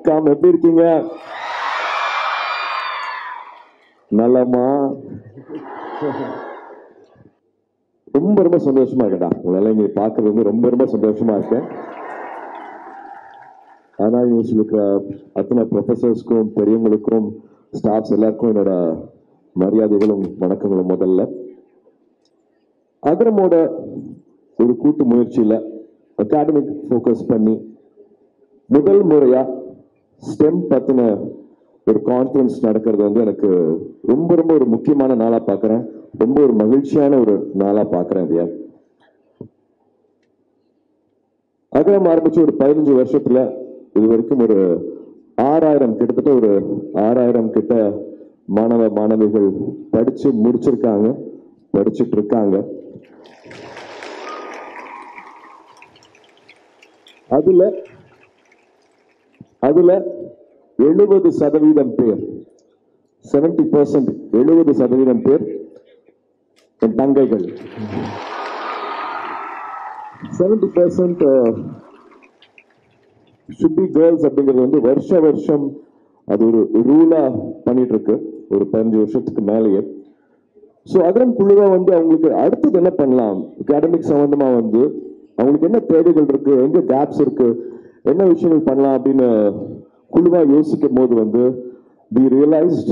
வணக்கம், எப்படி இருக்கீங்க? நலமா? ரொம்ப ரொம்ப சந்தோஷமா இருக்கேடா, உங்களால இங்க பாக்குறது வந்து ரொம்ப ரொம்ப சந்தோஷமா இருக்கேன். ஆனா இருக்கிற அத்தனை ப்ரொஃபசர்ஸ்க்கும் பெரியவங்களுக்கும் ஸ்டாஃப்ஸ் எல்லாருக்கும் என்னோட மரியாதைகளும் வணக்கங்களும். முதல்ல அகரமோட ஒரு கூட்டு முயற்சியில அகாடமிக் ஃபோக்கஸ் பண்ணி முதல் முறையா ஸ்டெம் பத்தின ஒரு கான்ஃபரன்ஸ் நடக்கிறது வந்து எனக்கு ரொம்ப ரொம்ப ஒரு முக்கியமான நாளா பார்க்குறேன். ரொம்ப ஒரு மகிழ்ச்சியான ஒரு நாளா பார்க்குறேன். இல்லையா, அகரம் ஆரம்பிச்சு ஒரு 15 வருஷத்துல இது வரைக்கும் ஒரு 6000 கிட்டத்தட்ட ஒரு 6000 கிட்ட மாணவ மாணவிகள் படிச்சு முடிச்சிருக்காங்க, படிச்சுட்டு இருக்காங்க. அதுல 70% பேர் 70% 70% பேர் என் தங்கைகள். 70% should be girls அப்படிங்கிறது வந்து வருஷம் அது ஒரு ரூலா பண்ணிட்டு இருக்கு ஒரு 15 வருஷத்துக்கு மேலேயே. ஸோ அகரம் குழுவா வந்து அவங்களுக்கு அடுத்தது என்ன பண்ணலாம், அகாடமிக் சம்பந்தமா வந்து அவங்களுக்கு என்ன தேவைகள் இருக்கு, எங்க கேப்ஸ் இருக்கு, என்ன விஷயங்கள் பண்ணலாம் அப்படின்னு குழுவா யோசிக்கும் போது வந்து we realized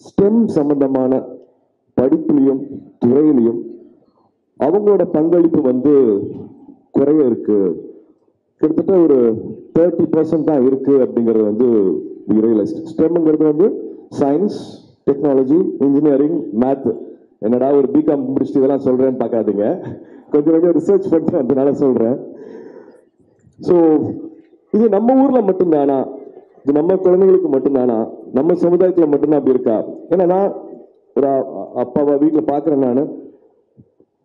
ஸ்டெம் சம்பந்தமான படிப்புலையும் துறையிலையும் அவங்களோட பங்களிப்பு வந்து குறைய இருக்கு, கிட்டத்தட்ட ஒரு 30% தான் இருக்கு அப்படிங்கிறது வந்து we realized. ஸ்டெம்ங்கிறது வந்து சயின்ஸ், டெக்னாலஜி, இன்ஜினியரிங், மேத். என்னடா ஒரு பிகாம் முடிச்சுட்டு இதெல்லாம் சொல்றேன்னு பார்க்காதீங்க, கொஞ்சம் ரிசர்ச் பண்ணிட்டு அதனால சொல்றேன். ஸோ இது நம்ம ஊர்ல மட்டும்தானா, இது நம்ம குழந்தைங்களுக்கு மட்டும்தானா, நம்ம சமுதாயத்துல மட்டும்தான் அப்படி இருக்கா? ஏன்னா நான் ஒரு அப்பாவா வீட்டுல பாக்குறேன், நான்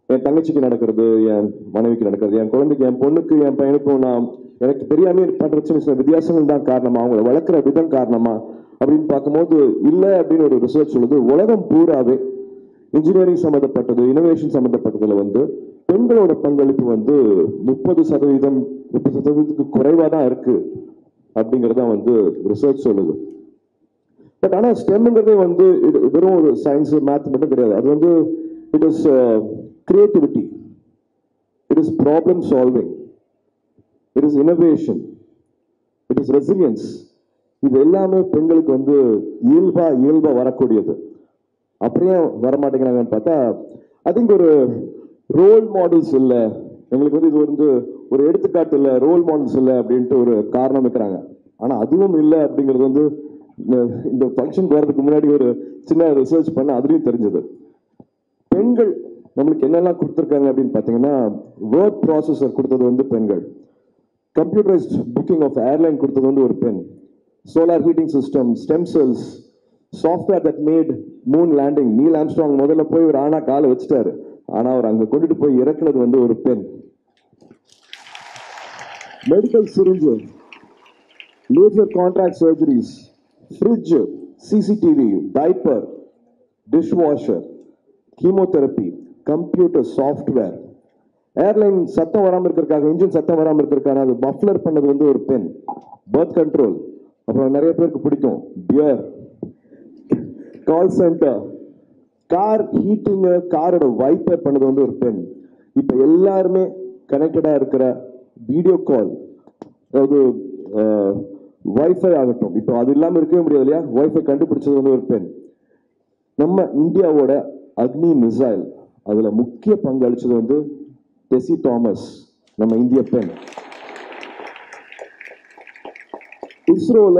என் தங்கச்சிக்கு நடக்கிறது, என் மனைவிக்கு நடக்கிறது, என் குழந்தைக்கு, என் பொண்ணுக்கு, என் பையனுக்கும் நான் எனக்கு தெரியாமே பண்ற சில வித்தியாசங்கள் தான் காரணமா, அவங்களை வளர்க்குற விதம் காரணமா அப்படின்னு பார்க்கும்போது இல்லை அப்படின்னு ஒரு ரிசர்ச் சொல்லுது. உலகம் பூராவே இன்ஜினியரிங் சம்பந்தப்பட்டது, இனோவேஷன் சம்பந்தப்பட்டதுல வந்து பெண்களோட பங்களிப்பு வந்து 30% குறைவா தான் இருக்கு அப்படிங்கறத வந்து ரிசர்ச் சொல்லுது. பட் ஆனா ஸ்டெம்ங்கிறதே வந்து வெறும் ஒரு சயின்ஸ் மேத் மட்டும் கிடையாது. அது வந்து it is creativity, it is problem solving, it is innovation, it is resilience. இது எல்லாமே பெண்களுக்கு வந்து இயல்பா வரக்கூடியது. அப்படியே வரமாட்டேங்கிறாங்கன்னு பார்த்தா ஐ திங்க் ஒரு ரோல் மாடல்ஸ் இல்லை, எங்களுக்கு வந்து இது வந்து ஒரு எடுத்துக்காட்டு இல்லை, ரோல் மாடல்ஸ் இல்லை அப்படின்ட்டு ஒரு காரணம் வைக்கிறாங்க. ஆனா அதுவும் இல்லை அப்படிங்கிறது வந்து இந்த ஃபங்க்ஷன் போறதுக்கு முன்னாடி ஒரு சின்ன ரிசர்ச் பண்ண அதுலயும் தெரிஞ்சது. பெண்கள் நம்மளுக்கு என்னெல்லாம் கொடுத்துருக்காங்க அப்படின்னு பார்த்தீங்கன்னா, வேர்ட் ப்ராசஸர் கொடுத்தது வந்து பெண்கள், கம்ப்யூட்டரைஸ்ட் புக்கிங் ஆஃப் ஏர்லைன் கொடுத்தது வந்து ஒரு பெண், solar heating system, stem cells, software that made moon landing. Neil Armstrong முதல்ல போய் ஒரு ஆணா காலை வச்சுட்டாரு, ஆனா அவர் அங்க கொண்டுட்டு போய் இறக்குனது வந்து ஒரு பெண். Medical syringe, laser contract surgeries, fridge, CCTV, diaper, dish washer, chemotherapy, computer software, airline சத்தம் வராமல் இருக்கிறதுக்காக, இன்ஜின் சத்தம் வராமல் இருக்கிறதுக்காக அது மஃப்ளர் பண்ணது வந்து ஒரு பெண், பர்த் கண்ட்ரோல், அப்புறம் நிறைய பேருக்கு பிடிக்கும் pier, call centre, car heating, காரோட வைப்பர் பண்ணது வந்து ஒரு பெண். இப்ப எல்லாருமே கனெக்டடா இருக்கிற வீடியோ கால், அதாவது வைஃபை ஆகட்டும், இப்போ அது இல்லாம இருக்கவே முடியாது இல்லையா, வைஃபை கண்டுபிடிச்சது வந்து ஒரு பெண். நம்ம இந்தியாவோட அக்னி மிசைல் அதுல முக்கிய பங்கு அளிச்சது வந்து டெசி தாமஸ், நம்ம இந்திய பெண். இஸ்ரோல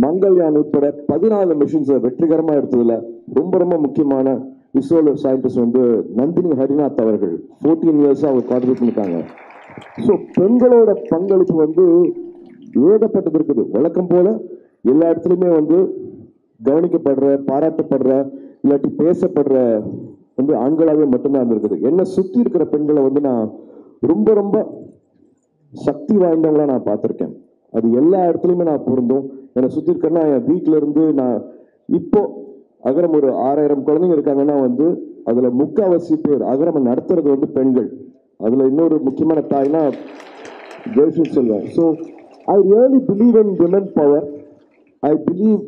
மங்கள்யான் உட்பட 14 மிஷன்ஸ் வெற்றிகரமா எடுத்ததுல ரொம்ப ரொம்ப முக்கியமான இஸ்ரோல சயின்டிஸ்ட் வந்து நந்தினி ஹரிநாத் அவர்கள் 14 இயர்ஸா அவர் கான்ட்ரிபியூட் பண்ணிருக்காங்க. ஸோ பெண்களோட பங்களிப்பு வந்து ஏகப்பட்டது இருக்குது. வழக்கம் போல எல்லா இடத்துலையுமே வந்து கவனிக்கப்படுற, பாராட்டப்படுற, இல்லாட்டி பேசப்படுற வந்து ஆண்களாவே மட்டும்தான் இருக்குது. என்ன சுத்தி இருக்கிற பெண்களை வந்து நான் ரொம்ப ரொம்ப சக்தி வாய்ந்தவங்களா நான் பார்த்திருக்கேன். அது எல்லா இடத்துலையுமே நான் பொருந்தும். என்னை சுத்தி இருக்கிறேன்னா என் வீட்டில இருந்து நான் இப்போ அகரம் ஒரு 6000 குழந்தைங்க இருக்காங்கன்னா வந்து அதுல முக்காவாசி பேர் அகரம் நடத்துறது வந்து பெண்கள். அதுல இன்னொரு முக்கியமான தாய்னா ஜெய்ஸ்ரீ சொல்வேன். So I really believe in women power. I believe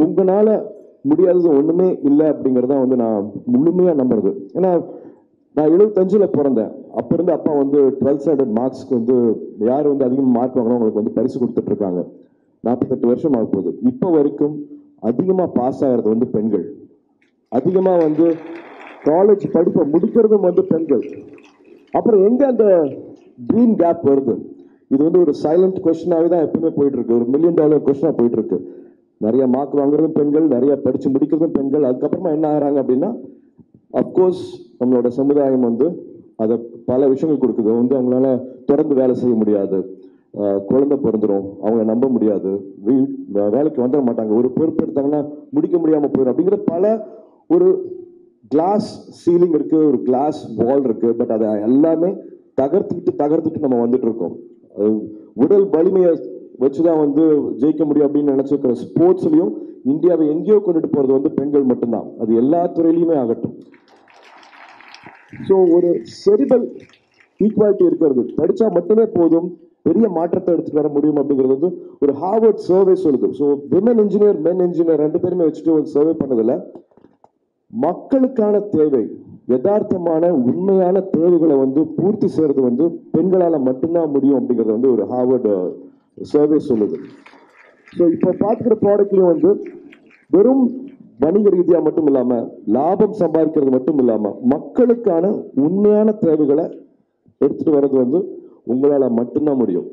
உங்களால முடியாதது ஒண்ணுமே இல்லை அப்படிங்கறத வந்து நான் முழுமையா நம்புறது. ஏன்னா நான் 75ல பிறந்தேன். அப்ப இருந்து அப்பா வந்து 12th ஸ்டாண்டர்ட் மார்க்ஸ்க்கு வந்து யார் வந்து அதிகமாக மார்க் வாங்குறோம் அவங்களுக்கு வந்து பரிசு கொடுத்துட்டு இருக்காங்க. 48 வருஷம் ஆக போகுது. இப்போ வரைக்கும் அதிகமா பாஸ் ஆகிறது வந்து பெண்கள், அதிகமா வந்து காலேஜ் படிப்பை முடிக்கிறதும் வந்து பெண்கள். அப்புறம் எங்க அந்த ட்ரீம் கேப் வருது? இது வந்து ஒரு சைலண்ட் கொஸ்டினாவே தான் எப்பவுமே போயிட்டு இருக்கு. ஒரு $1 மில்லியன் கொஸ்டினா போயிட்டு இருக்கு. நிறைய மார்க் வாங்குறதும் பெண்கள், நிறைய படிச்சு முடிக்கிறதும் பெண்கள். அதுக்கப்புறமா என்ன ஆகிறாங்க அப்படின்னா, அப்கோர்ஸ் நம்மளோட சமுதாயம் வந்து அதை பல விஷயங்கள் கொடுக்குது. வந்து அவங்களால தொடர்ந்து வேலை செய்ய முடியாது, குழந்தை பிறந்துடும், அவங்க நம்ப முடியாது, வேலைக்கு வந்துட மாட்டாங்க, ஒரு பொறுப்பு எடுத்தாங்கன்னா முடிக்க முடியாம போயிடும் அப்படிங்கிற பல ஒரு கிளாஸ் சீலிங் இருக்கு, ஒரு கிளாஸ் வால் இருக்கு. பட் அதை எல்லாமே தகர்த்துட்டு நம்ம வந்துட்டு இருக்கோம். உடல் வலிமையை வச்சுதான் வந்து ஜெயிக்க முடியும் அப்படின்னு நினைச்சிருக்கிற ஸ்போர்ட்ஸ்லயும் இந்தியாவை எங்கேயோ கொண்டுட்டு போறது வந்து பெண்கள் மட்டும்தான். அது எல்லா துறையிலுமே ஆகட்டும். ஸோ ஒரு செரிபல் ஈக்குவாலிட்டி இருக்கிறது, படிச்சா மட்டுமே போதும் பெரிய மாற்றத்தை எடுத்துட்டு வர முடியும் அப்படிங்கிறது வந்து ஒரு ஹார்வர்ட் சர்வே சொல்லுது. ஸோ விமன் இன்ஜினியர் மென் இன்ஜினியர் ரெண்டு பேருமே வச்சுட்டு ஒரு சர்வே பண்ணதில்ல. மக்களுக்கான தேவை, யதார்த்தமான உண்மையான தேவைகளை வந்து பூர்த்தி செய்யறது வந்து பெண்களால மட்டும்தான் முடியும் அப்படிங்கிறது வந்து ஒரு ஹார்வர்ட் சர்வே சொல்லுது. ஸோ இப்போ பார்த்துக்கிற ப்ராடக்ட்லையும் வந்து வெறும் வணிக ரீதியாக மட்டும் இல்லாம, லாபம் சம்பாதிக்கிறது மட்டும் இல்லாம, மக்களுக்கான உண்மையான தேவைகளை எடுத்துட்டு வர்றது வந்து உங்களால மட்டும்தான் முடியும்.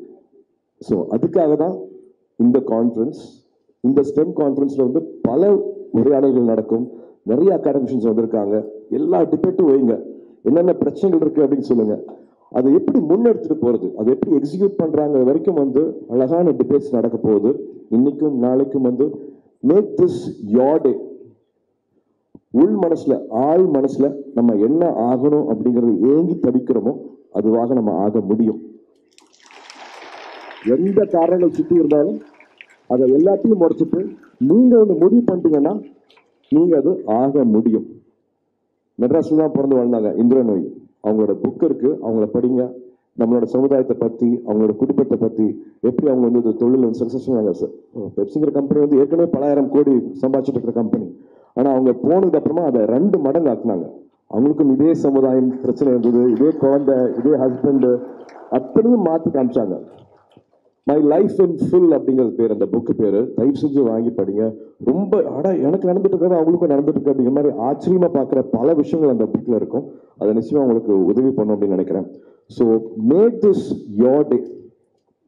ஸோ அதுக்காக தான் இந்த கான்ஃபரன்ஸ், இந்த ஸ்டெம் கான்ஃபரன்ஸ்ல வந்து பல உரையாடல்கள் நடக்கும். நிறைய அகாடமிஷியன்ஸ் வந்திருக்காங்க. எல்லா டிபேட்டும் வைங்க, என்னென்ன பிரச்சனைகள் இருக்கு அப்படின்னு சொல்லுங்க. அதை எப்படி முன்னெடுத்துட்டு போறது, அதை எப்படி எக்ஸிக்யூட் பண்றாங்க வரைக்கும் வந்து அழகான டிபேட்ஸ் நடக்க போகுது. இன்னைக்கும் நாளைக்கும் வந்து மேக் திஸ் யோர் டே. உள் மனசுல, ஆள் மனசுல நம்ம என்ன ஆகணும் அப்படிங்கறது ஏங்கி தவிக்கிறோமோ அதுவாக நம்ம ஆக முடியும். எந்த காரணங்கள் சுற்றி இருந்தாலும் அதை எல்லாத்தையும் முறைச்சிட்டு நீங்க ஒன்று முடிவு பண்ணிட்டீங்கன்னா நீங்க அது ஆக முடியும். மெட்ராஸ்ல தான் பிறந்து வாழ்ந்தாங்க இந்திரா நோய். அவங்களோட புக் இருக்கு, அவங்கள படிங்க. நம்மளோட சமுதாயத்தை பத்தி, அவங்களோட குடும்பத்தை பத்தி, எப்படி அவங்க வந்து தொழில் வந்து சக்சஸ்ஃபுல். பெப்சிங்கிற கம்பெனி வந்து ஏற்கனவே பல ஆயிரம் கோடி சம்பாதிச்சுட்டு இருக்கிற கம்பெனி. ஆனா அவங்க போனதுக்கு அப்புறமா அதை 2 மடங்கு ஆக்குனாங்க. அவங்களுக்கும் இதே சமுதாயம் பிரச்சனை இருந்தது, இதே குழந்தை, இதே ஹஸ்பண்ட், அத்தனையும் மாற்றி காமிச்சாங்க. மை லைஃப் இன் ஃபுல் அப்படிங்கிறது பேர் அந்த புக்கு பேரு. தயவு செஞ்சு வாங்கி படிங்க. ரொம்ப எனக்கு நடந்துட்டு இருக்கிறது அவங்களுக்கும் நடந்துட்டு இருக்கு அப்படிங்கிற மாதிரி ஆச்சரியமா பார்க்குற பல விஷயங்கள் அந்த புக்ல இருக்கும். அதை நிச்சயமா உங்களுக்கு உதவி பண்ணும் அப்படின்னு நினைக்கிறேன். So make this your day.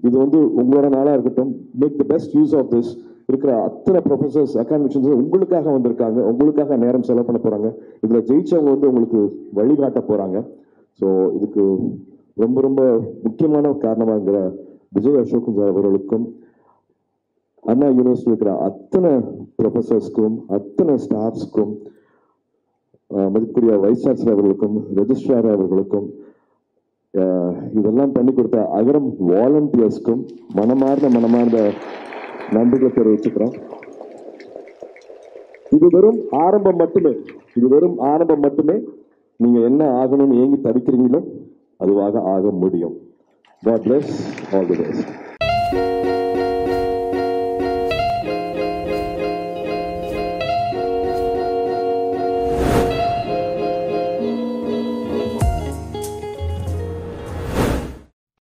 இது வந்து உங்களோட நாளா இருக்கட்டும். Make the best use of this. இருக்கிற அத்தனை ப்ரொஃபசர்ஸ், அகாடமிஷியன்ஸ் உங்களுக்காக வந்திருக்காங்க, உங்களுக்காக நேரம் செலவு பண்ண போறாங்க. இதுல ஜெயிச்சவங்க வந்து உங்களுக்கு வழிகாட்ட போறாங்க. ஸோ இதுக்கு ரொம்ப ரொம்ப முக்கியமான காரணமாகிற விஜய் அசோக் அவர்களுக்கும், அண்ணா யூனிவர்சிட்டி இருக்கிற அத்தனை ப்ரொஃபசர்ஸ்க்கும், அத்தனை ஸ்டாஃப்ஸ்க்கும், மதிப்புக்குரிய வைஸ் சான்சலர் அவர்களுக்கும், ரெஜிஸ்ட்ரார் அவர்களுக்கும், இதெல்லாம் பண்ணி கொடுத்த அகரம் வாலண்டியர்ஸ்க்கும் மனமார்ந்த நன்றிகளை தெரிவிச்சுக்கிறோம். இது வெறும் ஆரம்பம் மட்டுமே, இது வெறும் ஆரம்பம் மட்டுமே. நீங்க என்ன ஆகணும்னு ஏங்கி தவிக்கிறீங்களோ அதுவாக ஆக முடியும். God bless. All the best.